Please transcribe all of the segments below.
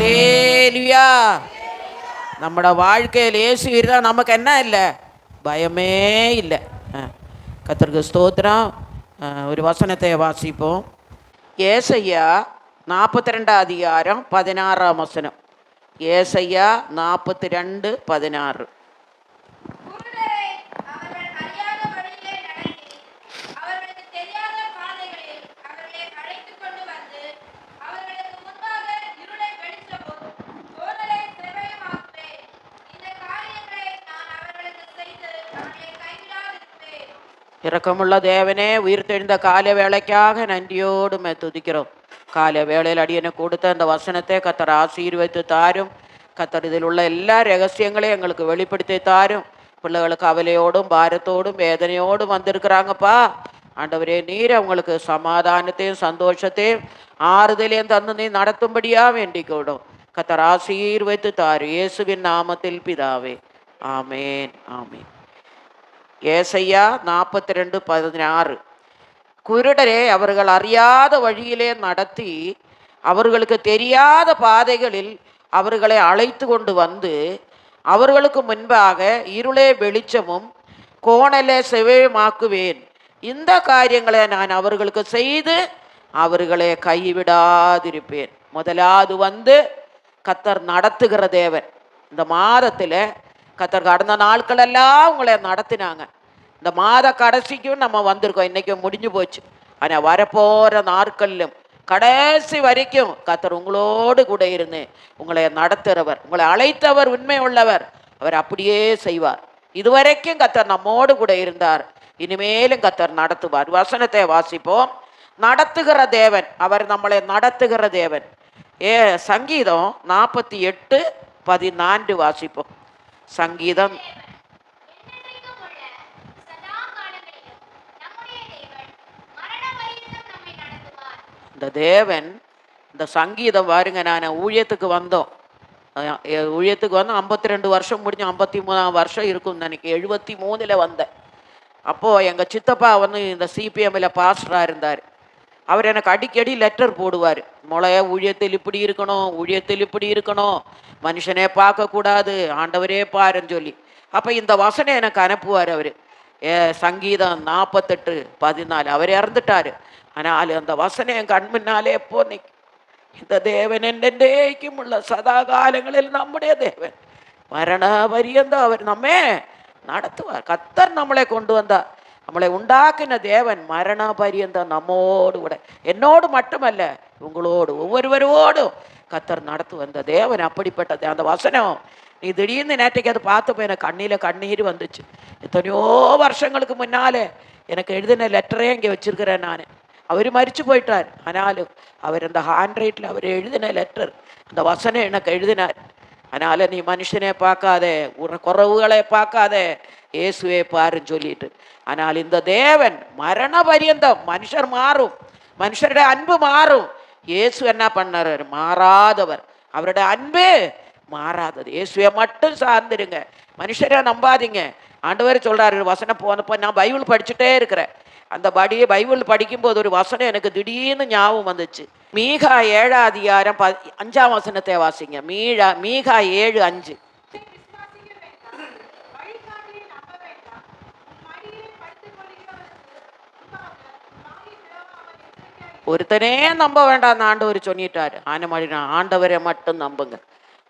அல்லேலுயா. நம்மட வாழ்க்கையில் இயேசு இருந்தால் நமக்கு என்ன இல்லை? பயமே இல்லை. கர்த்தருக்கு ஸ்தோத்திரம். ஒரு வசனத்தை வாசிப்போம். ஏசாயா 42 அதிகாரம் 16 வசனம். ஏசாயா 42:16. இரக்கமுள்ள தேவனே, உயிர்த்தெழுந்த கால வேளைக்காக நன்றியோடு துதிக்கிறோம். கால வேளையில் அடியனை கொடுத்த அந்த வசனத்தை கர்த்தர் ஆசீர்வதித்து தாரும். கர்த்தர் இதில் உள்ள எல்லா ரகசியங்களையும் எங்களுக்கு வெளிப்படுத்தி தாரும். பிள்ளைகளுக்கு அவலையோடும் பாரத்தோடும் வேதனையோடும் வந்திருக்கிறாங்கப்பா. ஆண்டவரே, நீர் அவங்களுக்கு சமாதானத்தையும் சந்தோஷத்தையும் ஆறுதலையும் தந்து நீ நடத்தும்படியா வேண்டிக்கூடும். கர்த்தர் ஆசீர்வதித்து தாரு. இயேசுவின் நாமத்தில் பிதாவே, ஆமேன், ஆமேன். ஏசாயா 42:16. குருடரே அவர்கள் அறியாத வழியிலே நடத்தி அவர்களுக்கு தெரியாத பாதைகளில் அவர்களை அழைத்து கொண்டு வந்து அவர்களுக்கு முன்பாக இருளே வெளிச்சமும் கோணலே செவ்வையுமாக்குவேன். இந்த காரியங்களை நான் அவர்களுக்கு செய்து அவர்களை கைவிடாதிருப்பேன். முதலாவது கர்த்தர் நடத்துகிற தேவன். இந்த மாதத்தில் கர்த்தர் கடந்த நாட்களெல்லாம் உங்களை நடத்தினாங்க. இந்த மாத கடைசிக்கும் நம்ம வந்திருக்கோம். இன்றைக்கும் முடிஞ்சு போச்சு. ஆனால் வரப்போகிற நாட்களிலும் கடைசி வரைக்கும் கர்த்தர் உங்களோடு கூட இருந்து உங்களை நடத்துகிறவர், உங்களை அழைத்தவர் உண்மை உள்ளவர். அவர் அப்படியே செய்வார். இதுவரைக்கும் கர்த்தர் நம்மோடு கூட இருந்தார். இனிமேலும் கர்த்தர் நடத்துவார். வசனத்தை வாசிப்போம். நடத்துகிற தேவன், அவர் நம்மளை நடத்துகிற தேவன். சங்கீதம் 48:14 வாசிப்போம். சங்கீதம். இந்த தேவன், இந்த சங்கீதம் பாருங்க. நான் ஊழியத்துக்கு வந்தோம் 52 வருஷம் முடிஞ்சு 53ஆம் வருஷம் இருக்கும் நினைக்க. 73 வந்தேன். அப்போது எங்கள் சித்தப்பா இந்த சிபிஎம்மில் பாஸ்டராக இருந்தார். அவர் எனக்கு அடிக்கடி லெட்டர் போடுவார். மொளைய ஊழியத்தில் இப்படி இருக்கணும், ஊழியத்தில் இப்படி இருக்கணும், மனுஷனே பார்க்கக்கூடாது, ஆண்டவரே பாருன்னு சொல்லி. அப்போ இந்த வசனம் எனக்கு அனுப்புவார் அவர். சங்கீதம் 48:14. அவர் இறந்துட்டார். ஆனால் அந்த வசனம் என் கண் முன்னாலே எப்போ இந்த தேவன் என்றைக்கும் உள்ள சதா காலங்களில் நம்முடைய தேவன் மரண பரியந்தம் அவர் நம்மே நடத்துவார். கர்த்தர் நம்மளை கொண்டு வந்தார். நம்மளை உண்டாக்கின தேவன் மரண பரியந்தம் நம்மோடு கூட, என்னோடு மட்டுமல்ல உங்களோடு ஒவ்வொருவரோடும் கர்த்தர் நடத்து வந்த தேவன் அப்படிப்பட்டது. அந்த வசனம் நீ திடீர்னு நேற்றைக்கு அதை பார்த்தப்போ எனக்கு கண்ணீர் வந்துச்சு. எத்தனையோ வருஷங்களுக்கு முன்னாலே எனக்கு எழுதின லெட்டரே இங்கே வச்சிருக்கிறேன் நான். அவர் மரிச்சு போயிட்டார். ஆனாலும் அவர் அந்த ஹேண்ட் ரைட்டில் அவர் எழுதின லெட்டர், அந்த வசனம் எனக்கு எழுதினார். அதனால் நீ மனுஷனே பார்க்காதே, குறவுகளை பார்க்காதே, இயேசுவே பாருன்னு சொல்லிட்டு. ஆனால் இந்த தேவன் மரண பரியந்தம், மனுஷர் மாறும், மனுஷருடைய அன்பு மாறும். இயேசு என்ன பண்ணார்? மாறாதவர். அவருடைய அன்பு மாறாதது. இயேசுவை மட்டும் சார்ந்துடுங்க, மனுஷரை நம்பாதீங்க. ஆண்டவர் சொல்கிறாரு. வசனம் போனப்போ நான் பைபிள் படிச்சுட்டே இருக்கிறேன். அந்த பைபிள் படிக்கும்போது ஒரு வசனம் எனக்கு திடீர்னு ஞாபகம் வந்துச்சு. மீகா 7 அதிகாரம் 5 வசனத்தை வாசிங்க. மீகா 7:5. ஒருத்தனே நம்ப வேண்டாம் ஆண்டவர் சொல்லிட்டாரு. ஆண்டவரை மட்டும் நம்புங்க.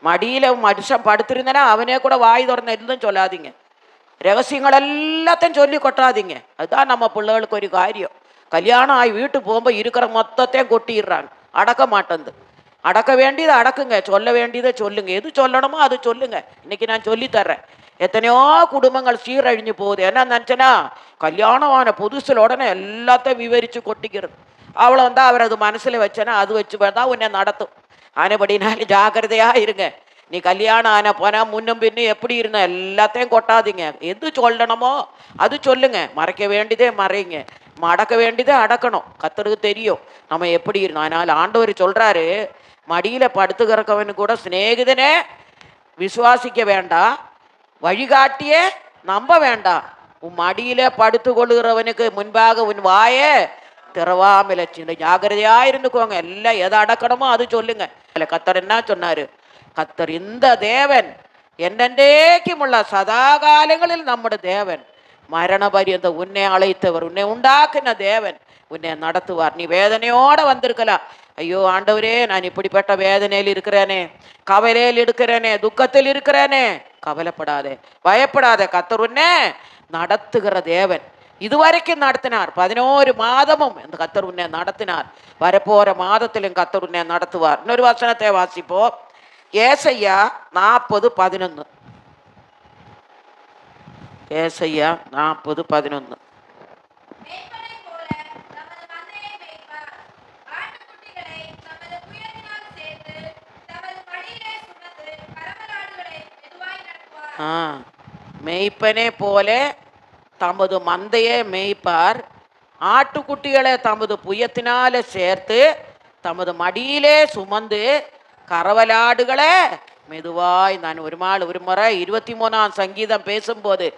மடியில் மனுஷன் படுத்திருந்தேன்னா அவனே கூட வாய் திறந்த எதுவும் சொல்லாதீங்க. ரகசியங்கள் எல்லாத்தையும் சொல்லி கொட்டாதீங்க. அதுதான் நம்ம பிள்ளைகளுக்கு ஒரு காரியம். கல்யாணம் ஆகி வீட்டுக்கு போகும்போது இருக்கிற மொத்தத்தையும் கொட்டிடுறாங்க. அடக்க மாட்டேங்குது. அடக்க வேண்டியதை அடக்குங்க, சொல்ல வேண்டியதை சொல்லுங்க. எது சொல்லணுமோ அது சொல்லுங்க. இன்னைக்கு நான் சொல்லித்தர்றேன். எத்தனையோ குடும்பங்கள் சீரழிஞ்சு போகுது. என்ன நினச்சேன்னா, கல்யாணம் ஆன புதுசில் உடனே எல்லாத்தையும் விவரித்து கொட்டிக்கிறது. அவ்வளோ அவர் அது மனசில் வச்சேன்னா அது வச்சு தான் உன்னை நடத்தும். ஆனபடினாலும் ஜாக்கிரதையாக இருங்க. நீ கல்யாணம் ஆன போனால் முன்னும் பின்னும் எப்படி இருந்த எல்லாத்தையும் கொட்டாதீங்க. எது சொல்லணுமோ அது சொல்லுங்க. மறைக்க வேண்டியதே மறைங்க, அடக்க வேண்டியதே அடக்கணும். கர்த்தருக்கு தெரியும் நம்ம எப்படி இருந்தோம். அதனால் ஆண்டவர் சொல்கிறாரு, மடியில் படுத்துக்கிறவனு கூட சிநேகிதனே விசுவாசிக்க வேண்டாம், வழிகாட்டியே நம்ப வேண்டாம். உன் மடியில் படுத்து கொள்ளுகிறவனுக்கு முன்பாக உன் வாயை திறவாமல சின்ன ஜாகிரதையா இருந்துக்கோங்க. எல்லாம் எதை அடக்கணுமோ அது சொல்லுங்க. கத்தர் என்ன சொன்னாரு? கத்தர் இந்த தேவன் என்னென்றைக்கும் உள்ள சதா காலங்களில் நம்முடைய தேவன், மரண பரியந்த உன்னை அழைத்தவர், உன்னை உண்டாக்குன தேவன் உன்னை நடத்துவார். நீ வேதனையோட வந்திருக்கலாம். ஐயோ ஆண்டவரே, நான் இப்படிப்பட்ட வேதனையில் இருக்கிறேனே, கவலையில் இருக்கிறேனே, துக்கத்தில் இருக்கிறேனே. கவலைப்படாதே, பயப்படாதே. கத்தர் உன்னை நடத்துகிற தேவன். இதுவரைக்கும் நடத்தினார். 11 மாதமும் இந்த கத்தர் உன்னை நடத்தினார். வரப்போற மாதத்திலும் கத்தர் உன்னை நடத்துவார். இன்னொரு வசனத்தை வாசிப்போம். ஏசாயா 40:11. ஏசாயா 40:11. மேய்ப்பனே போல தமது மந்தையை மேய்ப்பார், ஆட்டுக்குட்டிகளை தமது புயத்தினால சேர்த்து தமது மடியிலே சுமந்து கரவலாடுகளை மெதுவாய். நான் ஒரு முறை 23ஆம் சங்கீதம் பேசும்போது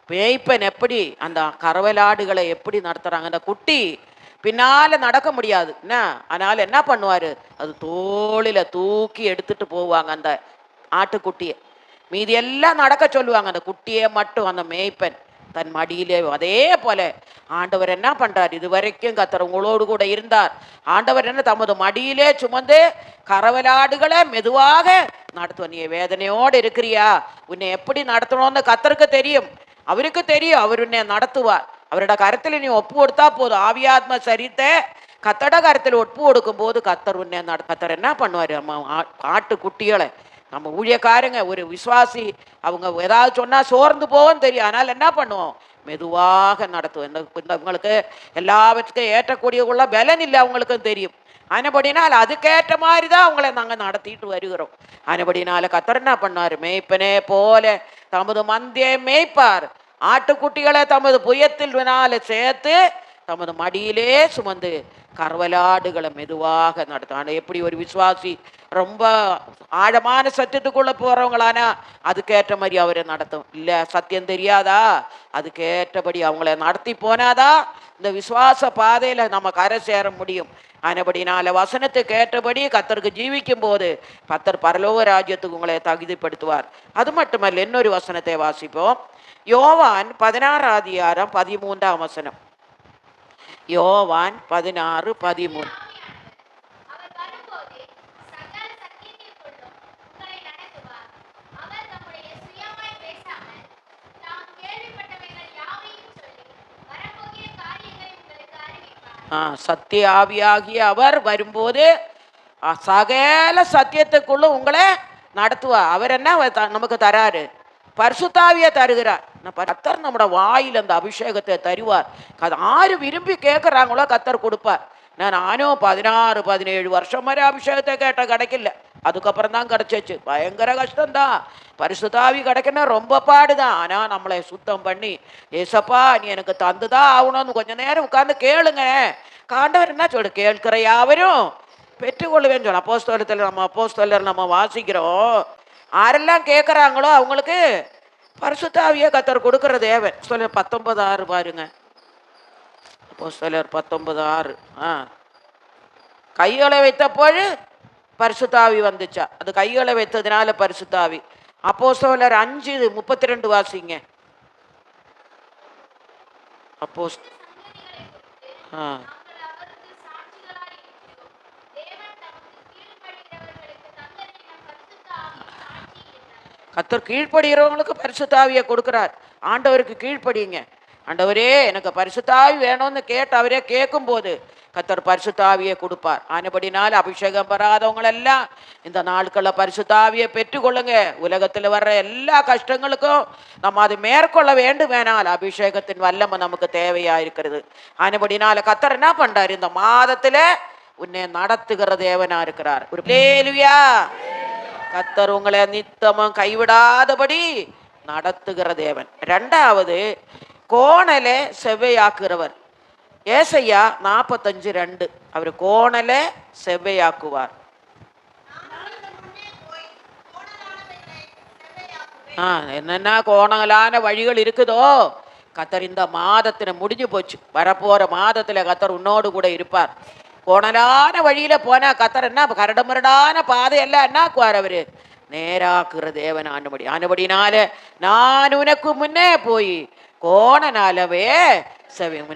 மேய்ப்பன் எப்படி அந்த கரவலாடுகளை எப்படி நடத்துறாங்க. அந்த குட்டி பின்னால நடக்க முடியாது என்ன, அதனால என்ன பண்ணுவாரு, அது தோளில தூக்கி எடுத்துட்டு போவாங்க அந்த ஆட்டுக்குட்டியை. மீதி எல்லாம் நடக்க சொல்லுவாங்க, அந்த குட்டியை மட்டும் அந்த மேய்ப்பன் தன் மடியிலே. அதே போல ஆண்டவர் என்ன பண்றார்? இதுவரைக்கும் கர்த்தர் உங்களோடு கூட இருந்தார். ஆண்டவர் என்ன தமது மடியிலே சுமந்து கரவலாடுகளை மெதுவாக நடத்துவார். நீ வேதனையோடு இருக்கிறியா, உன்னை எப்படி நடத்தணும்னு கர்த்தருக்கு தெரியும், அவருக்கு தெரியும். அவர் உன்னை நடத்துவார். அவரோட கருத்துல நீ ஒப்பு கொடுத்தா போதும். ஆவியாத்ம சரித்தை கத்தட கருத்தில் ஒப்பு கொடுக்கும் போது கத்தர் உன்னை கத்தர் என்ன பண்ணுவார்? நம்ம ஆட்டு குட்டிகளை, நம்ம ஊழியக்காரங்க, ஒரு விசுவாசி, அவங்க ஏதாவது சொன்னால் சோர்ந்து போவோன்னு தெரியும். அதனால் என்ன பண்ணுவோம்? மெதுவாக நடத்துவோம். இந்த உங்களுக்கு எல்லாவற்றுக்கும் ஏற்றக்கூடிய உள்ள பலன் இல்லை, அவங்களுக்கும் தெரியும். ஆனபடினால் அதுக்கேற்ற மாதிரி தான் அவங்கள நாங்கள் நடத்திட்டு வருகிறோம். ஆனபடினால கத்தர் என்ன பண்ணார்? மேய்ப்பனே போல தமது மந்தையை மேய்ப்பார், ஆட்டுக்குட்டிகளை தமது புயத்தினால சேர்த்து தமது மடியிலே சுமந்து கரவலாடுகளை மெதுவாக நடத்தும். எப்படி ஒரு விசுவாசி ரொம்ப ஆழமான சத்தியத்துக்குள்ள போறவங்களானா அதுக்கேற்ற மாதிரி அவரை நடத்தும். இல்லை சத்தியம் தெரியாதா, அதுக்கேற்றபடி அவங்கள நடத்தி போனாதான் இந்த விசுவாச பாதையில நம்ம கரை சேர முடியும். ஆனபடினால வசனத்துக்கு ஏற்றபடி கத்தருக்கு ஜீவிக்கும் போது கத்தர் பரலோக ராஜ்யத்துக்கு உங்களை தகுதிப்படுத்துவார். அது மட்டுமல்ல, இன்னொரு வசனத்தை வாசிப்போம். யோவான் 16:13 வசனம். யோவான் 16:13. சத்திய ஆவியாகிய அவர் வரும்போது சகல சத்தியத்துக்குள்ள உங்களை நடத்துவார். அவர் என்ன நமக்கு தராரு? பரிசுத்தாவியை தருகிறார். கத்தர் நம்மட வாயில் அந்த அபிஷேகத்தை தருவார். அது ஆறு விரும்பி கேட்குறாங்களோ கத்தர் கொடுப்பார். நானும் 16-17 வருஷம் மாதிரி அபிஷேகத்தை கேட்ட கிடைக்கல, அதுக்கப்புறம் தான் கிடைச்சிச்சு. பயங்கர கஷ்டம்தான். பரிசுத்தாவி கிடைக்கணும் ரொம்ப பாடுதான். ஆனால் நம்மளை சுத்தம் பண்ணி, ஏசப்பா நீ எனக்கு தந்துதான் ஆகணும்னு கொஞ்ச நேரம் உட்காந்து கேளுங்க. காண்டவர் என்ன சொல்லு, கேட்கிற யாவரும் பெற்றுக்கொள்ளுவேன்னு சொல்ல. அப்போஸ்தலர் நம்ம வாசிக்கிறோம். யாரெல்லாம் கேட்குறாங்களோ அவங்களுக்கு பரிசுத்தாவியை கத்தர் கொடுக்குற தேவன். 19:6 பாருங்க. அப்போஸ்தலர் 19:6. கைகளை வைத்தப்போது பரிசுத்தாவி வந்துச்சா, அது கைகளை வைத்ததுனால பரிசுத்தாவி. அப்போஸ்தலர் 5:32 வாசிங்க. கத்தர் கீழ்ப்படுகிறவங்களுக்கு பரிசுத்தாவியை கொடுக்கிறார். ஆண்டவருக்கு கீழ்ப்படிங்க. ஆண்டவரே எனக்கு பரிசுத்தாவி வேணும்னு கேட்டு அவரே கேட்கும் போது கத்தர் பரிசுத்தாவியை கொடுப்பார். ஆனபடினால அபிஷேகம் பெறாதவங்களெல்லாம் இந்த நாட்களில் பரிசுத்தாவியை பெற்றுக்கொள்ளுங்க. உலகத்தில் வர்ற எல்லா கஷ்டங்களுக்கும் நம்ம அது மேற்கொள்ள வேண்டுமேனால் அபிஷேகத்தின் வல்லமை நமக்கு தேவையா இருக்கிறது. ஆனபடினால கத்தர் என்ன பண்றாரு? இந்த மாதத்துல உன்னை நடத்துகிற தேவனா இருக்கிறார். ஒரு ஹல்லேலூயா. கத்தர் உங்களை நித்தமும் கைவிடாதபடி நடத்துகிற தேவன். 2வது கோணலை செவ்வையாக்குறவர். ஏசாயா 45:2. அவர் கோணலை செவ்வையாக்குவார். என்னென்ன கோணங்களான வழிகள் இருக்குதோ கத்தர் இந்த மாதத்துல முடிஞ்சு போச்சு. வரப்போற மாதத்துல கத்தர் உன்னோடு கூட இருப்பார். கோணலான வழியில போனா கத்தர் என்ன கரடுமுரடான பாதையெல்லாம் என்னாக்குவார்? அவரு நேராக்குற தேவன். ஆனபடினால நான் உனக்கு முன்னே போய் கோணனாலவே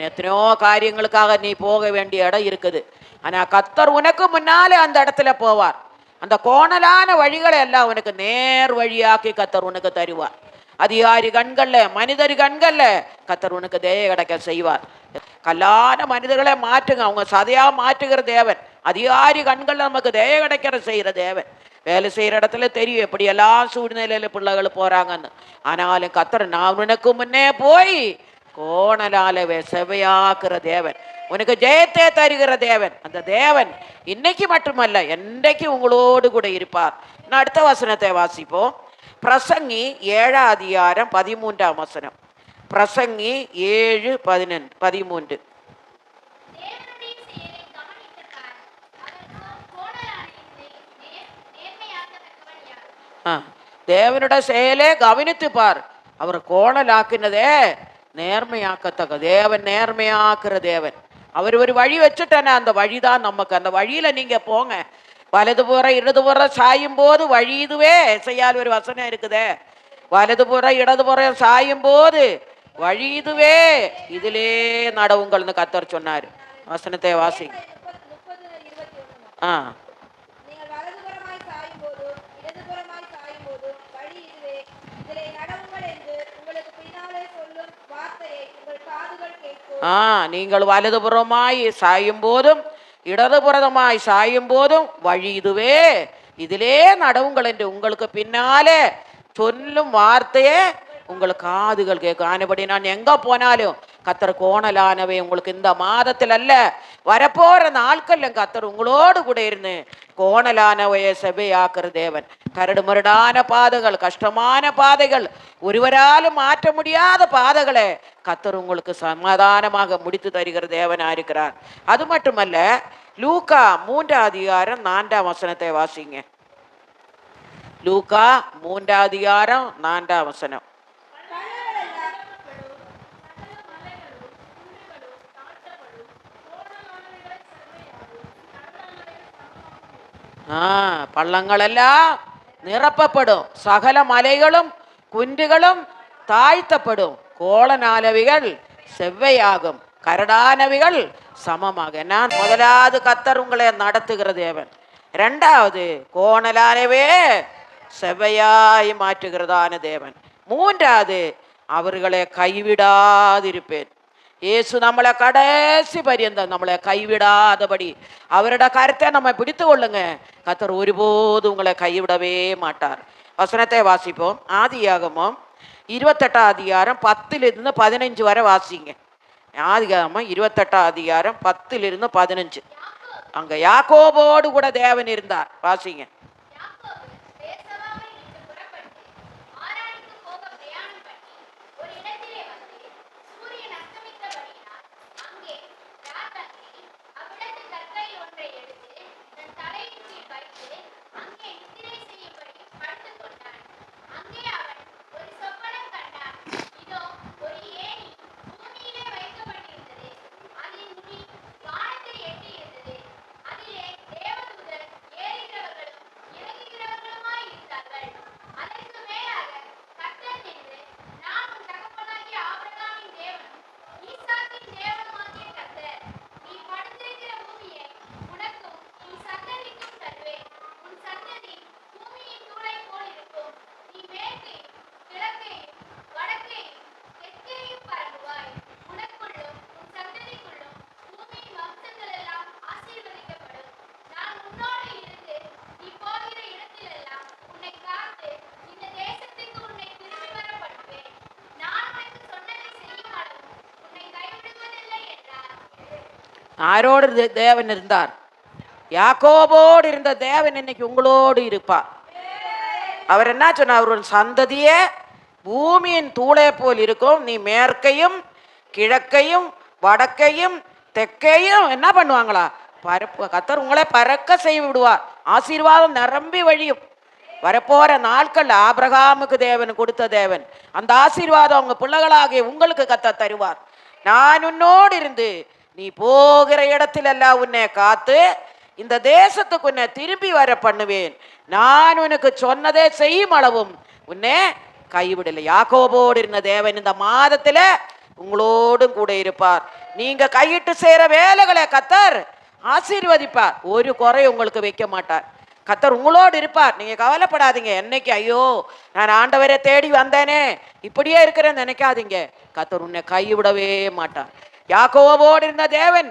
எத்தனையோ காரியங்களுக்காக நீ போக வேண்டிய இடம் இருக்குது. ஆனா கத்தர் உனக்கு முன்னாலே அந்த இடத்துல போவார். அந்த கோணலான வழிகளை எல்லாம் உனக்கு நேர் வழியாக்கி கத்தர் உனக்கு தருவார். அதிகாரி கண்கள்ல, மனிதர் கண்கள்ல கத்தர் உனக்கு தயை கிடைக்க செய்வார். கல்லான மனிதர்களை மாற்றுங்க, அவங்க சதையா மாற்றுகிற தேவன். அதிகாரி கண்கள்ல நமக்கு தயை கிடைக்கிற செய்யற தேவன். வேலை செய்யற இடத்துல தெரியும் எப்படி எல்லாம் சூழ்நிலையில பிள்ளைகள் போறாங்கன்னு. ஆனாலும் கத்தர் நான் உனக்கு முன்னே போய் கோணலாலவே செவையாக்குற தேவன், உனக்கு ஜெயத்தை தருகிற தேவன். அந்த தேவன் இன்னைக்கு மட்டுமல்ல என்றைக்கு உங்களோடு கூட இருப்பார். நான் அடுத்த வசனத்தை வாசிப்போம். பிரசங்கி 7ஆம் அதிகாரம் 13ஆம் வசனம். பிரசங்கி 7:13. தேவனுடைய செயலே கவனித்து பார். அவர் கோணலாக்குனதே நேர்மையாக்கத்தக்க தேவன், நேர்மையாக்குற தேவன். அவர் ஒரு வழி வச்சுட்டேன்னா அந்த வழிதான் நமக்கு. அந்த வழியில நீங்க போங்க. வலதுபுற இடதுபுற சாயும் போது வழி இதுவே. செய்யால் ஒரு வசனம் இருக்குதே, வலதுபுற இடதுபுற சாயும் போது வழி இதுவே, இதிலே நடவுங்கள்னு கத்தர் சொன்னாரு. வசனத்தை வாசிங்க. நீங்கள் வலதுபுறமாய் சாயும் போதும் இடதுபுறமாய் சாயும் போதும் வழி இதுவே, இதிலே நடவுங்கள் என்று உங்களுக்கு பின்னாலே சொல்லும் வார்த்தையே உங்களுக்கு காதுகள் கேட்கும். ஆனபடி நான் எங்க போனாலும் கத்தர் கோணலானவை உங்களுக்கு இந்த மாதத்தில் அல்ல, வரப்போற நாட்கள்ல கத்தர் உங்களோடு கூட இருந்து கோணலானவைய செவையாக்குற தேவன். கரடு முரடான பாதைகள், கஷ்டமான பாதைகள், ஒருவராலும் மாற்ற முடியாத பாதைகளை கத்தர் உங்களுக்கு சமாதானமாக முடித்து தருகிற தேவனா இருக்கிறார். அது மட்டுமல்ல, லூக்கா 3ஆம் அதிகாரம் 4ஆம் வசனத்தை வாசிங்க. லூக்கா 3ஆம் அதிகாரம் 4ஆம் வசனம். பள்ளங்கள் எல்லாம் நிரப்பப்படும், சகல மலைகளும் குன்றுகளும் தாழ்த்தப்படும், கோணலானவைகள் செவ்வையாகும், கரடானவைகள் சமமாக. நான் முதலாவது கத்தர் உங்களை நடத்துகிற தேவன். இரண்டாவது கோணலானவே செவ்வையாய் மாற்றுகிறதான தேவன். மூன்றாவது அவர்களை கைவிடாதிருப்பேன். இயேசு நம்மளை கடைசி பரியந்தம் நம்மளை கைவிடாதபடி அவரோட கருத்தை நம்ம பிடித்து கொள்ளுங்க. கத்தர் ஒருபோது உங்களை கைவிடவே மாட்டார். வசனத்தை வாசிப்போம். ஆதியாகமம் 28ஆம் அதிகாரம் 10-15 வரை வாசிங்க. ஆதியாகமம் 28ஆம் அதிகாரம் 10-15. அங்க யாக்கோபோடு கூட தேவன் இருந்தார். வாசிங்க. ஆரோடு தேவன் இருந்தார்? யாக்கோபோடு இருந்த தேவன் இன்னைக்கு உங்களோடு இருப்பார். அவர் என்ன சொன்னார்? அவர் சந்ததியே பூமியின் தூளை போல் இருக்கும். நீ மேற்கையும் கிழக்கையும் வடக்கையும் தெற்கையும் என்ன பண்ணுவாங்களா? கத்தர் உங்களை பறக்க செய்ய விடுவார். ஆசீர்வாதம் நிரம்பி வழியும். வரப்போற நாட்கள் ஆபிரகாமுக்கு தேவன் கொடுத்த தேவன், அந்த ஆசீர்வாதம் அவங்க பிள்ளைகளாகிய உங்களுக்கு கர்த்தர் தருவார். நான் உன்னோடு இருந்து நீ போகிற இடத்திலெல்லாம் உன்னை காத்து இந்த தேசத்துக்கு உன்னை திரும்பி வர பண்ணுவேன். நான் உனக்கு சொன்னதே செய்யும் அளவும் உன்னை கைவிடலை. யாக்கோபோடு இருந்த தேவன் இந்த மாதத்துல உங்களோடும் கூட இருப்பார். நீங்க கையிட்டு செய்யற வேலைகளை கர்த்தர் ஆசீர்வதிப்பார். ஒரு குறை உங்களுக்கு வைக்க மாட்டார். கர்த்தர் உங்களோடு இருப்பார். நீங்க கவலைப்படாதீங்க. என்னைக்கு ஐயோ நான் ஆண்டவரை தேடி வந்தேனே இப்படியே இருக்கிறேன்னு நினைக்காதீங்க. கர்த்தர் உன்னை கைவிடவே மாட்டார். யாக்கோபோடு இருந்த தேவன்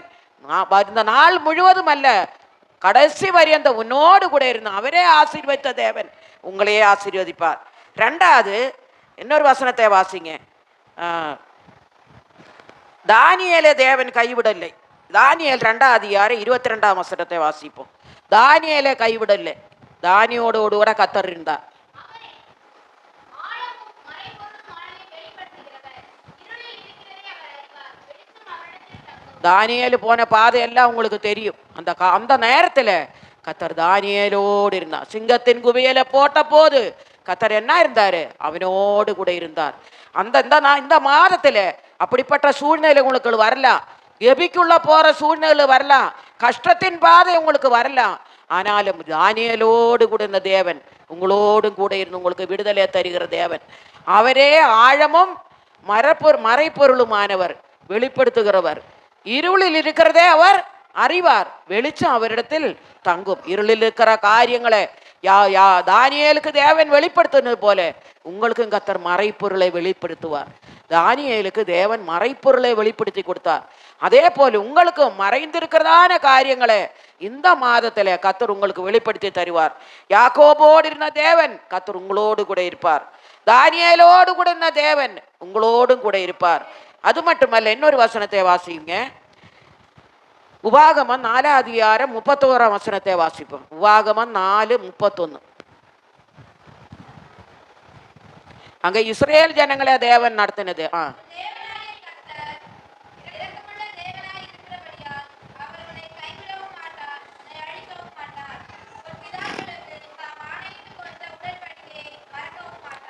இந்த நாள் முழுவதும் அல்ல, கடைசி வரையந்த உன்னோடு கூட இருந்த அவரே ஆசீர்வதித்த தேவன் உங்களையே ஆசீர்வதிப்பார். ரெண்டாவது இன்னொரு வசனத்தை வாசிங்க. தானியேலை தேவன் கைவிடலை. தானியேல் 2:22 வசனத்தை வாசிப்போம். தானியேலை கைவிடலை. தானியோடு கூட கர்த்தர் இருந்தார். தானியேல் போன பாதையெல்லாம் உங்களுக்கு தெரியும். அந்த நேரத்துல கர்த்தர் தானியேலோடு இருந்தார். சிங்கத்தின் குவியலை போட்ட போது கர்த்தர் என்ன இருந்தாரு? அவனோடு கூட இருந்தார். இந்த மாதத்துல அப்படிப்பட்ட சூழ்நிலை உங்களுக்கு வரலாம். எபிக்குள்ள போற சூழ்நிலை வரலாம். கஷ்டத்தின் பாதை உங்களுக்கு வரலாம். ஆனாலும் தானியேலோடு கூட இருந்த தேவன் உங்களோடும் கூட இருந்து உங்களுக்கு விடுதலை தருகிற தேவன். அவரே ஆழமும் மறைப்பொருளுமானவர், வெளிப்படுத்துகிறவர். இருளில் இருக்கிறதே அவர் அறிவார், வெளிச்சம் அவரிடத்தில் தங்கும். இருளில் இருக்கிற காரியங்களை தானியேலுக்கு தேவன் வெளிப்படுத்தினது போல உங்களுக்கும் கர்த்தர் மறைப்பொருளை வெளிப்படுத்துவார். தானியேலுக்கு தேவன் மறைப்பொருளை வெளிப்படுத்தி கொடுத்தார். அதே போல உங்களுக்கும் மறைந்திருக்கிறதான காரியங்களை இந்த மாதத்துல கர்த்தர் உங்களுக்கு வெளிப்படுத்தி தருவார். யாக்கோபோடு இருந்த தேவன் கர்த்தர் உங்களோடு கூட இருப்பார். தானியேலோடு கூட இருந்த தேவன் உங்களோடும் கூட இருப்பார். அது மட்டுமல்ல, இன்னொரு வசனத்தை வாசிங்க. உபாகமம் 4:31 வசனத்தை வாசிப்போம். உபாகமம் 4:31. அங்க இஸ்ரேல் ஜனங்களை தேவன் நடத்தினது.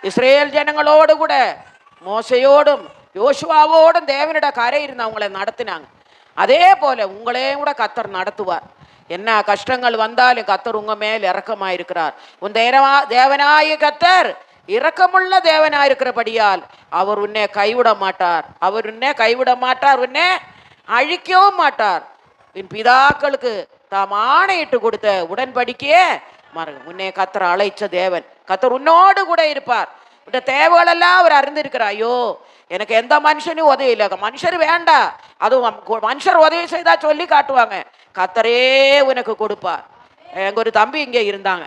இஸ்ரேல் ஜனங்களோடு கூட மோசையோடும் யோசுவாவோடும் தேவனிட கரை இருந்து அவங்களை நடத்தினாங்க. அதே போல உங்களையும் கூட கர்த்தர் நடத்துவார். என்ன கஷ்டங்கள் வந்தாலும் கர்த்தர் உங்க மேல் இரக்கமாயிருக்கிறார். உன் தேவனாய கர்த்தர் இரக்கமுள்ள தேவனாயிருக்கிறபடியால் அவர் உன்னை கைவிட மாட்டார். அவர் உன்னை கைவிட மாட்டார், உன்னை அழிக்கவும் மாட்டார். என் பிதாக்களுக்கு தாம் ஆணையிட்டு கொடுத்த உடன்படிக்கையே உன்னை கர்த்தர் அழைச்ச தேவன். கர்த்தர் உன்னோடு கூட இருப்பார். உன்ன தேவைகள் எல்லாம் அவர் அறிந்திருக்கிறார். ஐயோ எனக்கு எந்த மனுஷனும் உதவி இல்லை, மனுஷர் வேண்டாம், அதுவும் மனுஷர் உதவி செய்தா சொல்லி காட்டுவாங்க, கர்த்தரே உனக்கு கொடுப்பார். எங்க ஒரு தம்பி இங்கே இருந்தாங்க,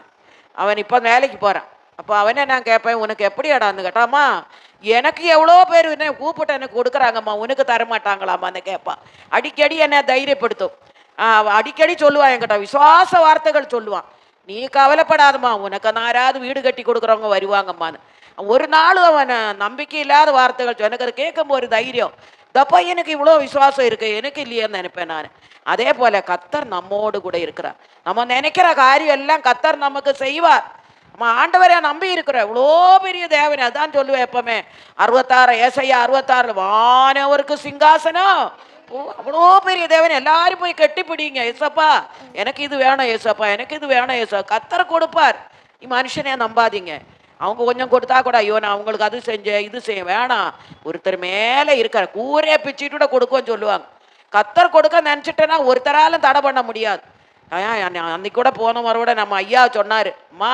அவன் இப்போ வேலைக்கு போறான். அப்போ அவனே நான் கேட்பேன், உனக்கு எப்படி இடான்னு கேட்டாமா, எனக்கு எவ்வளோ பேர் என்ன கூப்பிட்டு எனக்கு கொடுக்குறாங்கம்மா, உனக்கு தரமாட்டாங்களாம்மான்னு கேட்பான். அடிக்கடி என்னை தைரியப்படுத்தும். அடிக்கடி சொல்லுவான் என்கிட்ட, விசுவாச வார்த்தைகள் சொல்லுவான். நீ கவலைப்படாதம்மா, உனக்கு நாராவது வீடு கட்டி கொடுக்குறவங்க வருவாங்கம்மான்னு. ஒரு நாள் அவன் நம்பிக்கை இல்லாத வார்த்தைகள் எனக்கு அது கேட்கும் ஒரு தைரியம், தப்பா எனக்கு இவ்வளோ விசுவாசம் இருக்கு, எனக்கு இல்லையேன்னு நினைப்பேன் நான். அதே போல கர்த்தர் நம்மோடு கூட இருக்கிறார். நம்ம நினைக்கிற காரியம் எல்லாம் கர்த்தர் நமக்கு செய்வார். நம்ம ஆண்டவரை நம்பி இருக்கிறோம். இவ்வளோ பெரிய தேவனை அதான் சொல்லுவேன் எப்பவுமே. 66 ஏசாயா 66 வானவருக்கு சிங்காசனம், அவ்வளோ பெரிய தேவன். எல்லாரும் போய் கட்டி பிடிங்க, ஏசப்பா எனக்கு இது வேணும், ஏசப்பா எனக்கு இது வேணும், ஏசப்பா கர்த்தர் கொடுப்பார். மனுஷனே நம்பாதீங்க. அவங்க கொஞ்சம் கொடுத்தா கூட ஐயோ நான் அவங்களுக்கு அது செஞ்சேன் இது செய்ய வேணாம். ஒருத்தர் மேலே இருக்கிற கூரையை பிச்சுட்டு கூட கொடுக்கும்னு சொல்லுவாங்க. கர்த்தர் கொடுக்க நினச்சிட்டேன்னா ஒருத்தராலும் தடை பண்ண முடியாது. அன்னைக்கு கூட போன முறை நம்ம ஐயா சொன்னார், அம்மா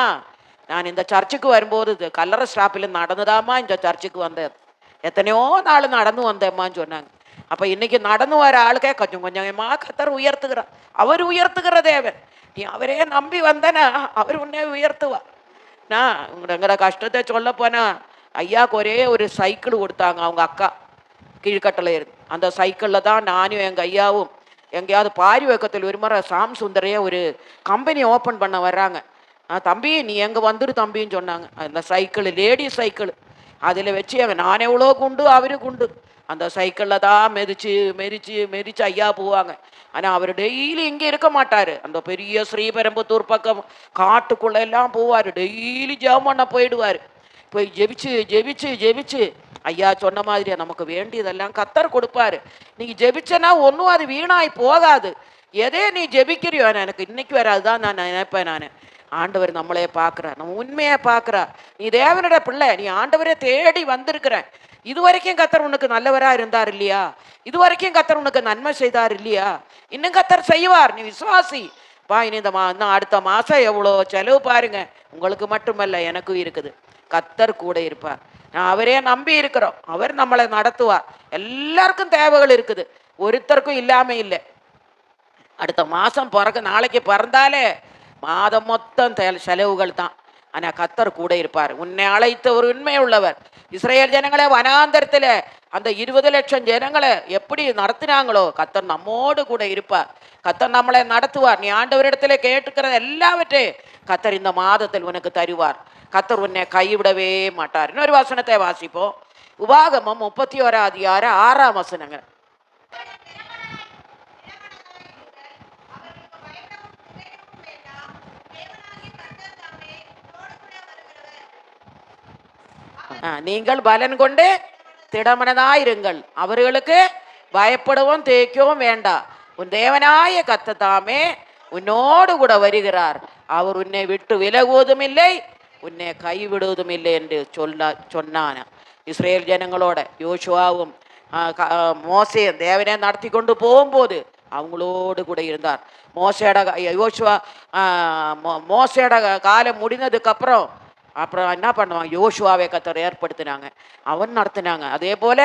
நான் இந்த சர்ச்சுக்கு வரும்போது கல்லறை ஸ்டாப்பில் நடந்துதாம்மா இந்த சர்ச்சுக்கு வந்தேன், எத்தனையோ நாள் நடந்து வந்தேம்மான்னு சொன்னாங்க. அப்போ இன்னைக்கு நடந்து வர ஆளுக்கே கொஞ்சம் கொஞ்சமா கர்த்தர் உயர்த்துகிறார். அவர் உயர்த்துகிற தேவன். நீ அவரே நம்பி வந்தனா அவர் உன்னே உயர்த்துவார். நான் உங்களோட கஷ்டத்தை சொல்ல போனா, ஐயாவுக்கு ஒரே ஒரு சைக்கிள் கொடுத்தாங்க அவங்க அக்கா கீழ்கட்டில் இருந்து. அந்த சைக்கிளில் தான் நானும் எங்கள் ஐயாவும் எங்கேயாவது பாரி வைக்கத்தில் ஒரு முறை சாம் சுந்தரையே ஒரு கம்பெனி ஓப்பன் பண்ண வர்றாங்க. தம்பி நீ எங்கே வந்துரு தம்பின்னு சொன்னாங்க. அந்த சைக்கிள் லேடிஸ் சைக்கிள் அதில் வச்சு நான் எவ்வளோ குண்டு அவரு குண்டு அந்த சைக்கிளில் தான் மெதிச்சு மெதிச்சு மெதிச்சு ஐயா போவாங்க. ஆனால் அவர் டெய்லி இங்கே இருக்க மாட்டார். அந்த பெரிய ஸ்ரீபெரும்புத்தூர் பக்கம் காட்டுக்குள்ள எல்லாம் போவார். டெய்லி ஜெபம் பண்ண போயிடுவார். போய் ஜெபிச்சு ஜெபிச்சு ஜெபிச்சு ஐயா சொன்ன மாதிரி நமக்கு வேண்டியதெல்லாம் கத்தர் கொடுப்பாரு. நீ ஜெபிச்சனா ஒன்றும் அது வீணாய் போகாது. எதே நீ ஜெபிக்கிறியோ, எனக்கு இன்னைக்கு வேற அதுதான் நான் நினைப்பேன். நான் ஆண்டவர் நம்மளே பார்க்குறா, நம்ம உண்மையை பார்க்குறா. நீ தேவனோட பிள்ளை, நீ ஆண்டவரே தேடி வந்திருக்கிற. இது வரைக்கும் கத்தர் உனக்கு நல்லவரா இருந்தார் இல்லையா? இது வரைக்கும் கத்தர் உனக்கு நன்மை செய்தார் இல்லையா? இன்னும் கத்தர் செய்வார். நீ விசுவாசி பா. இனி இந்த அடுத்த மாதம் எவ்வளோ செலவு பாருங்க. உங்களுக்கு மட்டுமல்ல, எனக்கும் இருக்குது. கத்தர் கூட இருப்பார். நான் அவரே நம்பி இருக்கிறோம். அவர் நம்மளை நடத்துவார். எல்லாருக்கும் தேவைகள் இருக்குது, ஒருத்தருக்கும் இல்லாமல் இல்லை. அடுத்த மாதம் நாளைக்கு பிறந்தாலே மாதம் மொத்தம் செலவுகள் தான். ஆனால் கத்தர் கூட இருப்பார். உன்னை அழைத்த ஒரு உண்மை உள்ளவர். இஸ்ரேல் ஜனங்களை வனாந்தரத்தில் அந்த 20 லட்சம் ஜனங்களை எப்படி நடத்தினாங்களோ, கத்தர் நம்மோடு கூட இருப்பார். கத்தர் நம்மளை நடத்துவார். நீ ஆண்டவரிடத்துல கேட்டுக்கிறது எல்லாவற்றையும் கத்தர் இந்த மாதத்தில் உனக்கு தருவார். கத்தர் உன்னை கைவிடவே மாட்டார். இன்னொரு வசனத்தை வாசிப்போம். உபாகமம் 31:6 நீங்கள் பலன் கொண்டு திடமனதாயிருங்கள், அவர்களுக்கு பயப்படவும் தேய்க்கவும் வேண்டாம். உன் தேவனாய கர்த்தர் உன்னோடு கூட வருகிறார். அவர் உன்னை விட்டு விலகுவதும் இல்லை, உன்னை கைவிடுவதும் இல்லை என்று சொன்னான். இஸ்ரேல் ஜனங்களோட யோசுவாவும் மோசேயும் தேவனை நடத்தி கொண்டு போகும்போது அவங்களோடு கூட இருந்தார். மோசேட காலம் முடிந்ததுக்கப்புறம் என்ன பண்ணுவாங்க, யோசுவாவை கத்தர் ஏற்படுத்தினாங்க, அவன் நடத்தினாங்க. அதே போல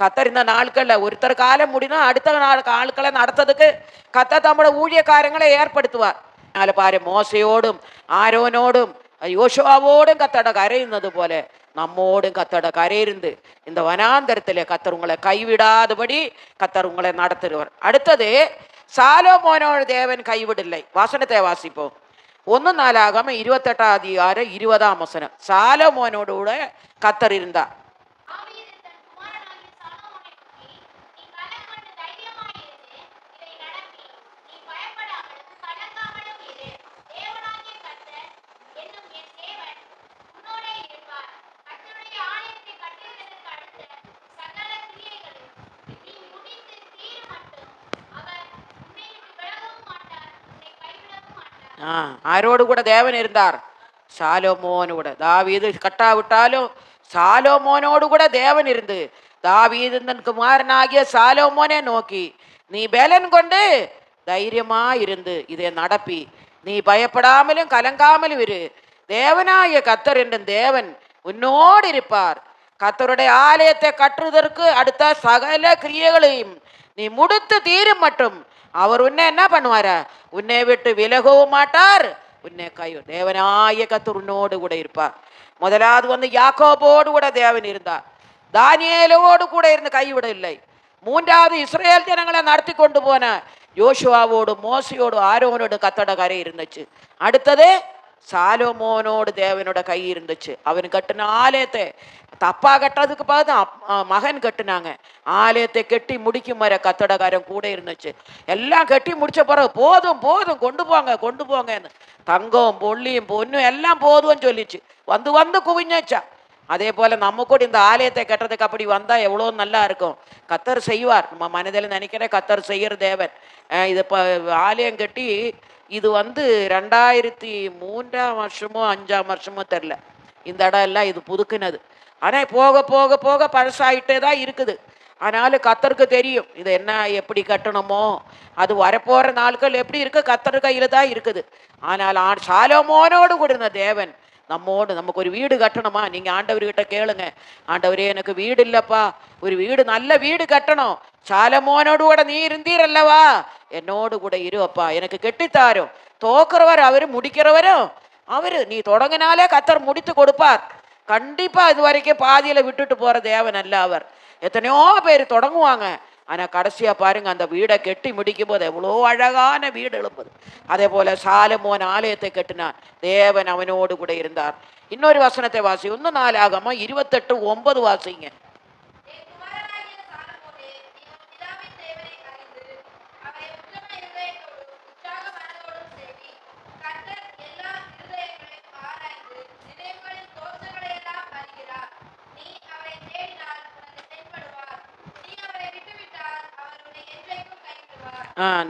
கத்தர் இந்த நாட்களில் ஒருத்தர் காலம் முடினா அடுத்த ஆட்களை நடத்துறதுக்கு கத்தர் தம்மோட ஊழியக்காரங்களை ஏற்படுத்துவார். அதில் பாரு, மோசையோடும் ஆரோனோடும் யோசுவாவோடும் கத்தட கரையிருந்தது போல நம்மோடும் கத்தட கரையிருந்து இந்த வனாந்தரத்தில் கத்தர் உங்களை கைவிடாதபடி கத்தர் உங்களை நடத்துகிறவர். அடுத்தது, சாலோமோனோடு தேவன் கைவிடலை. வசனத்தை வாசிப்போம். 1 நாளாகமம் 28:20 சாலோமோனோடு கூட கத்தர் இருந்தார். ஆரோடு கூட தேவன் இருந்தார்? சாலோமோனோட. தாவீது கட்டாவிட்டாலும் சாலோமோனோடு கூட தேவன் இருந்து தாவீது தன் குமாரனாகிய சாலோமோனே நோக்கி, நீ பலன் கொண்டு தைரியமா இருந்து இதை நடப்பி, நீ பயப்படாமலும் கலங்காமலும் இரு. தேவனாகிய கத்தர் என்ற தேவன் உன்னோடு இருப்பார். கத்தருடைய ஆலயத்தை கட்டுவதற்கு அடுத்த சகல கிரியைகளையும் நீ முடித்து தீரும் மட்டும் அவர் உன்னை என்ன பண்ணுவாரா, உன்னை விட்டு விலகவும் மாட்டார், உன்னை தேவனாய கத்தர் உன்னோடு கூட இருப்பார். முதலாவது யாக்கோபோடு கூட தேவன் இருந்தார். தானியேலோடு கூட இருந்து கைவிடவில்லை. 3வது இஸ்ரேல் ஜனங்களை நடத்தி கொண்டு போன யோசுவாவோடு மோசையோடு ஆரோனோடு கத்தட கரை இருந்துச்சு. அடுத்தது சாலோமோனோடு தேவனோட கை இருந்துச்சு. அவன் கட்டின ஆலயத்தை தப்பா கட்டுறதுக்கு பார்த்து மகன் கட்டுனாங்க. ஆலயத்தை கட்டி முடிக்கும் வர கத்தடக்காரன் கூட இருந்துச்சு. எல்லாம் கட்டி முடிச்ச பிறகு போதும் போதும் கொண்டு போங்கன்னு தங்கம் பொள்ளியும் பொண்ணும் எல்லாம் போதும்னு சொல்லிச்சு. வந்து குவிஞ்சாச்சா. அதே போல நம்ம கூட இந்த ஆலயத்தை கட்டுறதுக்கு அப்படி வந்தா எவ்வளோ நல்லா இருக்கும். கத்தர் செய்வார். நம்ம மனதில் நினைக்கிற கத்தர் செய்யற தேவன். இது ஆலயம் கட்டி இது 2003 5 தெரில, இந்த இடம் எல்லாம் இது புதுக்குனது. ஆனால் போக போக போக பழசாயிட்டே தான் இருக்குது. ஆனாலும் கத்தருக்கு தெரியும் இது என்ன எப்படி கட்டணுமோ, அது வரப்போகிற நாட்கள் எப்படி இருக்கு கத்தர் கையில் தான் இருக்குது. ஆனால் சாலோமோனோடு கூட இருந்த தேவன் நம்மோடு, நமக்கு ஒரு வீடு கட்டணுமா, நீங்கள் ஆண்டவர்கிட்ட கேளுங்க, ஆண்டவரே எனக்கு வீடு இல்லைப்பா, ஒரு வீடு நல்ல வீடு கட்டணும், சாலமோனோடு கூட நீ இருந்தீர் அல்லவா, என்னோடு கூட இருப்பா, எனக்கு கெட்டித்தாரும். தோக்குறவர் அவரு, முடிக்கிறவரும் அவரு. நீ தொடங்கினாலே கத்தர் முடித்து கொடுப்பார். கண்டிப்பா இது வரைக்கும் பாதியில விட்டுட்டு போற தேவன் அல்ல அவர். எத்தனையோ பேர் தொடங்குவாங்க, ஆனா கடைசியா பாருங்க அந்த வீடை கெட்டி முடிக்கும் போது எவ்வளோ அழகான வீடு எழுப்புது. அதே போல சாலமோன் ஆலயத்தை கட்டினான், தேவன் அவனோடு கூட இருந்தார். இன்னொரு வசனத்தை வாசி, 1 நாளாகமம் 28:9 வாசிங்க.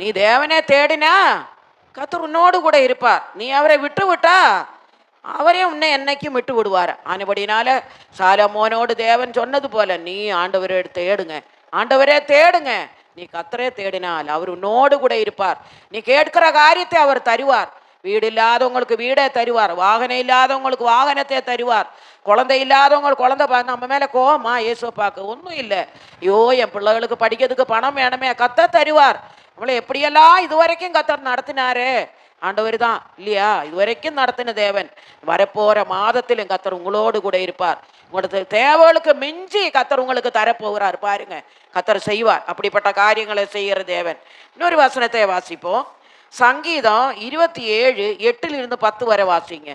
நீ தேவனே தேடினா கர்த்தர் உன்னோடு கூட இருப்பார். நீ அவரை விட்டு விட்டா அவரே உன்னை என்னைக்கும் விட்டு விடுவார். ஆனபடினால சாலமோனோடு தேவன் சொன்னது போல நீ ஆண்டவரை தேடுங்க, ஆண்டவரே தேடுங்க. நீ கர்த்தரே தேடினால் அவர் உன்னோடு கூட இருப்பார். நீ கேட்கிற காரியத்தை அவர் தருவார். வீடு இல்லாதவங்களுக்கு வீடே தருவார், வாகனம் இல்லாதவங்களுக்கு வாகனத்தை தருவார், குழந்தை இல்லாதவங்களுக்கு குழந்தை. நம்ம மேலே கோவமா ஏசப்பாக்கு ஒன்றும் இல்லை. ஐயோ என் பிள்ளைகளுக்கு படிக்கிறதுக்கு பணம் வேணுமே, கர்த்தர் தருவார். நம்மளை எப்படியெல்லாம் இதுவரைக்கும் கர்த்தர் நடத்தினாரு ஆண்டவர் தான் இல்லையா? இதுவரைக்கும் நடத்தின தேவன் வரப்போற மாதத்திலும் கர்த்தர் உங்களோடு கூட இருப்பார். உங்களுக்கு தேவைகளுக்கு மிஞ்சி கர்த்தர் உங்களுக்கு தரப்போகிறார். பாருங்க, கர்த்தர் செய்வார். அப்படிப்பட்ட காரியங்களை செய்கிற தேவன். இன்னொரு வசனத்தை வாசிப்போம். சங்கீதம் 27 8 10 வரை வாசிங்க.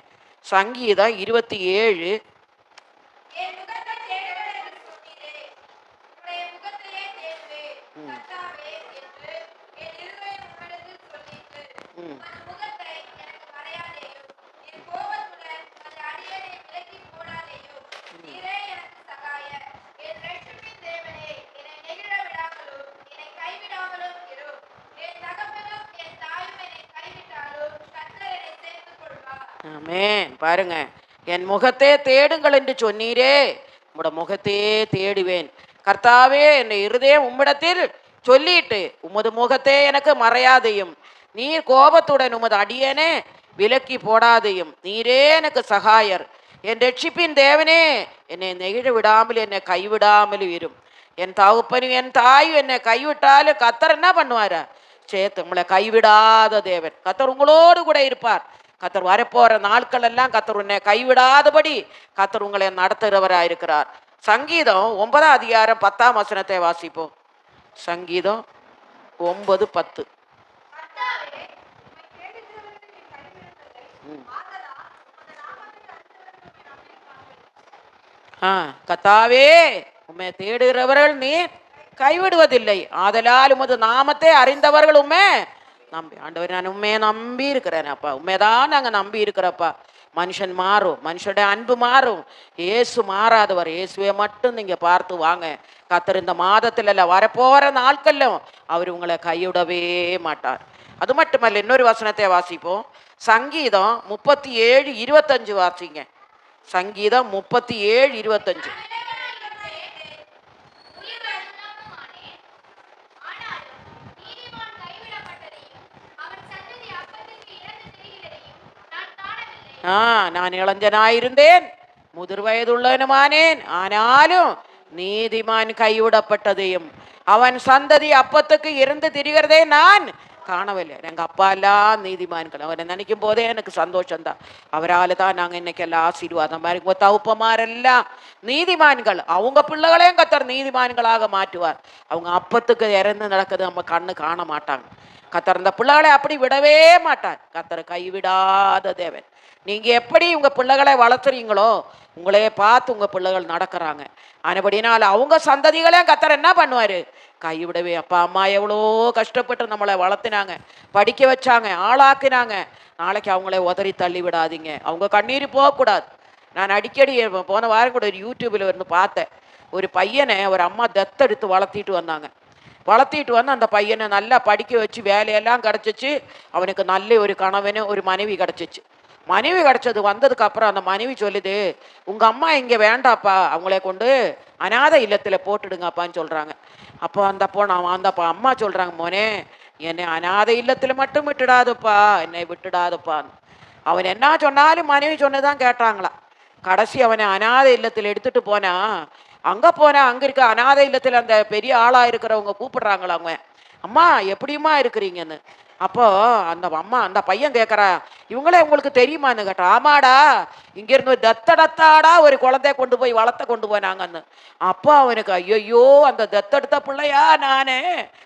சங்கீதம் 27. ஆமென். பாருங்க, என் முகத்தை தேடுங்கள் என்று சொன்னீரே, உம்முடைய முகத்தையே தேடுவேன். கர்த்தாவே, என் இருதயம் உம்மிடத்தில் சொல்லிட்டு உமது முகத்தை எனக்கு மறையாதையும், நீர் கோபத்துடன் உமது அடியனே விலக்கி போடாதையும். நீரே எனக்கு சகாயர், என் ரட்சிப்பின் தேவனே, என்னை நெகிழ விடாமல் என்னை கைவிடாமல் இரும். என் தகப்பனும் என் தாயும் என்னை கைவிட்டாலும் கர்த்தர் என்ன பண்ணுவாரா? சேர்த்து உங்களை கைவிடாத தேவன். கர்த்தர் உங்களோடு கூட இருப்பார். கர்த்தர் வரப்போற நாட்கள் எல்லாம் கர்த்தர் உன்னை கைவிடாதபடி கர்த்தர் உங்களை நடத்துகிறவராக இருக்கிறார். சங்கீதம் 9 அதிகாரம் 10 வசனத்தை வாசிப்போம். சங்கீதம் 9:10. கர்த்தாவே, உம்மை தேடுகிறவர்கள் நீர் கைவிடுவதில்லை, ஆதலால் உமது நாமத்தை அறிந்தவர்கள் உம்மை நம்பி. ஆண்டவர், நான் உண்மையை நம்பி இருக்கிறேனப்பா, உண்மைதான் நாங்கள் நம்பி இருக்கிறப்பா. மனுஷன் மாறும், மனுஷனுடைய அன்பு மாறும், இயேசு மாறாதவர். இயேசுவை மட்டும் நீங்கள் பார்த்து வாங்க. கர்த்தர் இந்த மாதத்தில் இல்லை, வரப்போகிற நாட்களிலும் அவர் உங்களை கைவிடவே மாட்டார். அது மட்டுமல்ல, இன்னொரு வசனத்தை வாசிப்போம். சங்கீதம் 37:25 வாசிங்க. சங்கீதம் 37:25. நான் இளைஞனாயிருந்தேன், முதிர் வயதுள்ளவனுமானேன், ஆனாலும் நீதிமான் கைவிடப்பட்டதையும் அவன் சந்ததி அப்பத்துக்கு இருந்து திரிகிறதே நான் காணவில்லை. எங்கள் அப்பா எல்லாம் நீதிமான்கள். அவரை நினைக்கும் போதே எனக்கு சந்தோஷம்தான். அவரால் தான் நாங்கள் இன்னைக்கு எல்லாம் ஆசீர்வாதம். மாதிரி தவுப்பமாரெல்லாம் நீதிமான்கள். அவங்க பிள்ளைகளையும் கர்த்தர் நீதிமான்களாக மாற்றுவார். அவங்க அப்பத்துக்கு இறந்து நடக்குது நம்ம கண்ணு காண மாட்டாங்க. கர்த்தர் இந்த பிள்ளைகளை அப்படி விடவே மாட்டார். கர்த்தர் கைவிடாத தேவன். நீங்கள் எப்படி உங்கள் பிள்ளைகளை வளர்த்துறீங்களோ உங்களையே பார்த்து உங்கள் பிள்ளைகள் நடக்கிறாங்க. ஆனபடினால் அவங்க சந்ததிகளே கர்த்தர் என்ன பண்ணுவார்? கைவிடவே. அப்பா அம்மா எவ்வளோ கஷ்டப்பட்டு நம்மளை வளர்த்தினாங்க, படிக்க வச்சாங்க, ஆளாக்கினாங்க. நாளைக்கு அவங்களே உதறி தள்ளி விடாதீங்க. அவங்க கண்ணீர் போகக்கூடாது. நான் அடிக்கடி போன வாரம் கூட ஒரு யூடியூப்பில் இருந்து பார்த்தேன். ஒரு பையனை ஒரு அம்மா தத்தெடுத்து வளர்த்திட்டு வந்தாங்க. வளர்த்திட்டு வந்து அந்த பையனை நல்லா படிக்க வச்சு வேலையெல்லாம் கிடச்சிச்சு. அவனுக்கு நல்ல ஒரு கணவனு ஒரு மனைவி கிடச்சிச்சு. மனைவி கிடச்சது வந்ததுக்கு அப்புறம் அந்த மனைவி சொல்லுது, உங்கள் அம்மா இங்கே வேண்டாப்பா, அவங்களே கொண்டு அநாதை இல்லத்தில் போட்டுடுங்கப்பான்னு சொல்கிறாங்க. அப்போ அந்த அம்மா சொல்கிறாங்க, மோனே என்னை அநாதை இல்லத்தில் மட்டும் விட்டுடாதப்பா, என்னை விட்டுடாதப்பான்னு. அவன் என்ன சொன்னாலும் மனைவி சொன்னதான் கேட்டாங்களாம். கடைசி அவனை அநாதை இல்லத்தில் எடுத்துகிட்டு போனா, அங்கே போனால் அங்கே இருக்க அநாதை இல்லத்தில் அந்த பெரிய ஆளாக இருக்கிறவங்க கூப்பிடுறாங்களா, அவங்க அம்மா எப்படியுமா இருக்கிறீங்கன்னு. அப்போ அந்த பையன் கேட்குறா, இவங்களே உங்களுக்கு தெரியுமான்னு கேட்டா. ஆமாடா, இங்கேருந்து தத்தெடுத்தாடா ஒரு குழந்தைய கொண்டு போய் வளர்த்த கொண்டு போனாங்கன்னு. அப்போ அவனுக்கு ஐயோ அந்த தத்தெடுத்த பிள்ளையா நானே,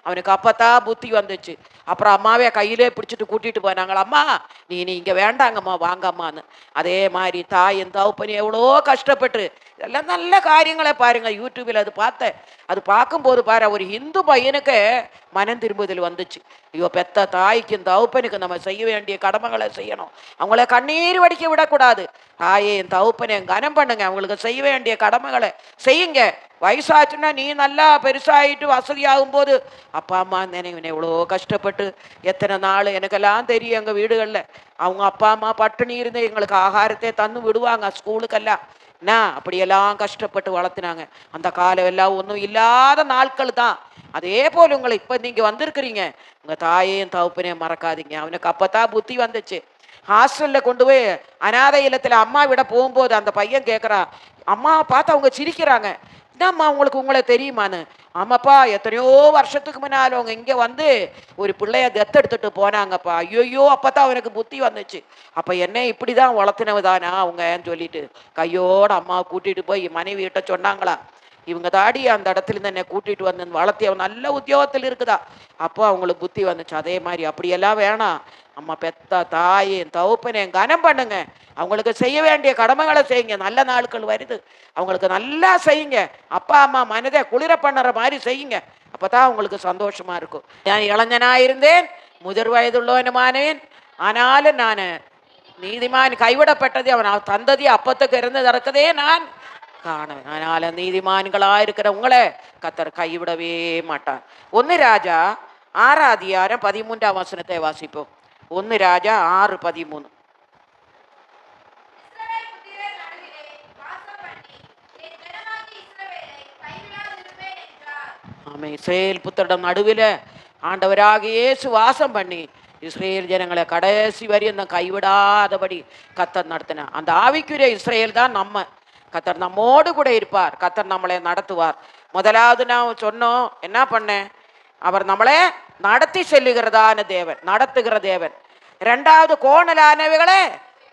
அவனுக்கு அப்போத்தான் புத்தி வந்துச்சு. அப்புறம் அம்மாவே கையிலே பிடிச்சிட்டு கூட்டிகிட்டு போனாங்களா, அம்மா நீ இங்கே வேண்டாங்கம்மா வாங்கம்மான்னு. அதே மாதிரி தாயின் தகப்பன் எவ்வளோ கஷ்டப்பட்டு இதெல்லாம் நல்ல காரியங்களை பாருங்க. யூடியூபில் அது பார்த்தேன். அது பார்க்கும்போது பாரு, ஒரு இந்து பையனுக்கு மனம் திரும்புதல் வந்துச்சு. ஐயோ பெத்த தாய்க்கும் தகப்பனுக்கு நம்ம செய்ய வேண்டிய கடமைகளை செய்யணும். அவங்கள கண்ணீர் வடிக்க விடக்கூடாது. தாயே என் தகப்பனை கனம் பண்ணுங்க, அவங்களுக்கு செய்ய வேண்டிய கடமைகளை செய்யுங்க. வயசாச்சுன்னா நீ நல்லா பெருசாகிட்டு வசதியாகும்போது அப்பா அம்மா நினைவினை எவ்வளோ கஷ்டப்பட்டு எத்தனை நாள் எனக்கெல்லாம் தெரியும். எங்கள் வீடுகளில் அவங்க அப்பா அம்மா பட்டினி இருந்து எங்களுக்கு ஆகாரத்தை தந்து விடுவாங்க ஸ்கூலுக்கெல்லாம். என்ன அப்படியெல்லாம் கஷ்டப்பட்டு வளர்த்துனாங்க. அந்த காலம் எல்லாம் ஒன்றும் இல்லாத நாட்கள் தான். அதே போல் உங்களை இப்போ நீங்கள் வந்திருக்கிறீங்க, உங்கள் தாயையும் தகப்பனையும் மறக்காதீங்க. அவனுக்கு அப்போ தான் புத்தி வந்துச்சு. ஹாஸ்டலில் கொண்டு போய் அநாதை இல்லத்தில் அம்மா விட போகும்போது அந்த பையன் கேட்குறான், அம்மாவை பார்த்து அவங்க சிரிக்கிறாங்க, என்னம்மா உங்களை தெரியுமான்னு. ஆமாப்பா, எத்தனையோ வருஷத்துக்கு முன்னால் அவங்க இங்கே வந்து ஒரு பிள்ளைய தத்தெடுத்துட்டு போனாங்கப்பா. ஐயோயோ, அப்போ தான் அவனுக்கு புத்தி வந்துச்சு. அப்போ என்ன இப்படி தான் வளர்த்துனவுதானா அவங்கன்னு சொல்லிட்டு கையோடு அம்மாவை கூட்டிகிட்டு போய் மனைவியிட்ட சொன்னாங்களா, இவங்க தாடி அந்த இடத்துல இருந்து என்னை கூட்டிகிட்டு வந்து வளர்த்தி அவன் நல்ல உத்தியோகத்தில் இருக்குதா. அப்போ அவங்களுக்கு புத்தி வந்துச்சு. அதே மாதிரி அப்படியெல்லாம் வேணாம், அம்மா பெத்த தாயின் தகப்பனையும் கனம் பண்ணுங்க, அவங்களுக்கு செய்ய வேண்டிய கடமைகளை செய்யுங்க. நல்ல நாட்கள் வருது, அவங்களுக்கு நல்லா செய்யுங்க. அப்பா அம்மா மனதை குளிர பண்ணுற மாதிரி செய்யுங்க. அப்போதான் அவங்களுக்கு சந்தோஷமா இருக்கும். நான் இளைஞனாக இருந்தேன், முதிர் வயதுள்ளவனுமானேன், ஆனாலும் நான் நீதிமான் கைவிடப்பட்டது அவன் தந்ததி அப்பத்துக்கு இருந்து நடக்கதே நான் காணுவேன். அதனால நீதிமான்களா இருக்கிற உங்களை கத்தர் கைவிடவே மாட்டார். 1 ராஜா 6:13 வாசிப்போம். 1 ராஜா 6:13. ஆமே, இஸ்ரேல் புத்தரிடம் நடுவில் ஆண்டவராக இயேசு வாசம் பண்ணி இஸ்ரேல் ஜனங்களை கடைசி வரை அந்த கைவிடாதபடி கத்தர் நடத்தின அந்த ஆவிக்குரிய இஸ்ரேல் தான் நம்ம. கத்தர் நம்மோடு கூட இருப்பார், கத்தர் நம்மளை நடத்துவார். முதலாவது நான் சொன்னோம், என்ன பண்ணேன், அவர் நம்மளை நடத்தி செல்லுகிறதான தேவன், நடத்துகிற தேவன். 2வது கோணலானவைகளை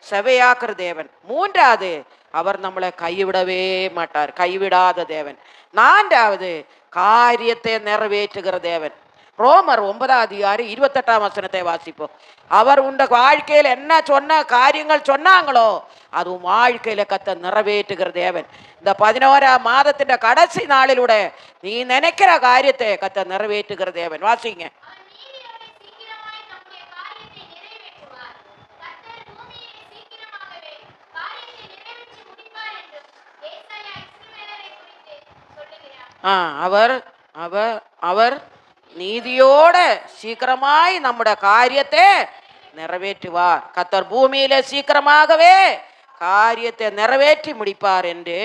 செவையாக்குற தேவன். 3வது அவர் நம்மளை கைவிடவே மாட்டார், கைவிடாத தேவன். 4வது காரியத்தை நிறைவேற்றுகிற தேவன். ரோமர் 9:28 வாசிப்போம். அவர் உண்ட வாழ்க்கையில் என்ன சொன்ன காரியங்கள் சொன்னாங்களோ அதுவும் வாழ்க்கையில கத்த நிறைவேற்றுகிற தேவன். இந்த 11ஆம் மாதத்தின் கடைசி நாளிலூட நீ நினைக்கிற காரியத்தை கத்த நிறைவேற்றுகிற தேவன். வாசிங்க. அவர் அவர் அவர் நீதியோட சீக்கிரமாய் நம்முடைய காரியத்தை நிறைவேற்றுவார். கத்தர் பூமியில சீக்கிரமாகவே காரியத்தை நிறைவேற்றி முடிப்பார் என்று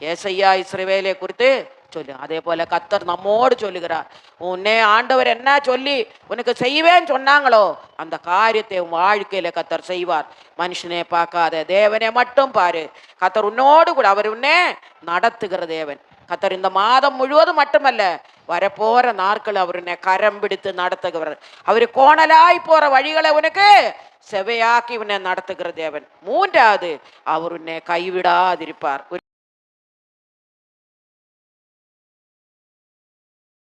ஏசாயா இஸ்ரவேலை குறித்து சொல்லு. அதே போல கத்தர் நம்மோடு சொல்லுகிறார், உன்னே ஆண்டவர் என்ன சொல்லி உனக்கு செய்வேன்னு சொன்னாங்களோ அந்த காரியத்தை உன் வாழ்க்கையில கத்தர் செய்வார். மனுஷனே பார்க்காத தேவனை மட்டும் பாரு, கத்தர் உன்னோடு கூட, அவர் உன்னே நடத்துகிற தேவன். கத்தர் இந்த மாதம் முழுவதும் மட்டுமல்ல, வரப்போற நாட்கள் அவர் உன்னை கரம் பிடித்து நடத்துகிறவர். அவர் கோணலாய் போற வழிகளை உனக்கு செவையாக்கி உன்னை நடத்துகிற தேவன். 3வது அவர் உன்னை கைவிடாதிருப்பார்.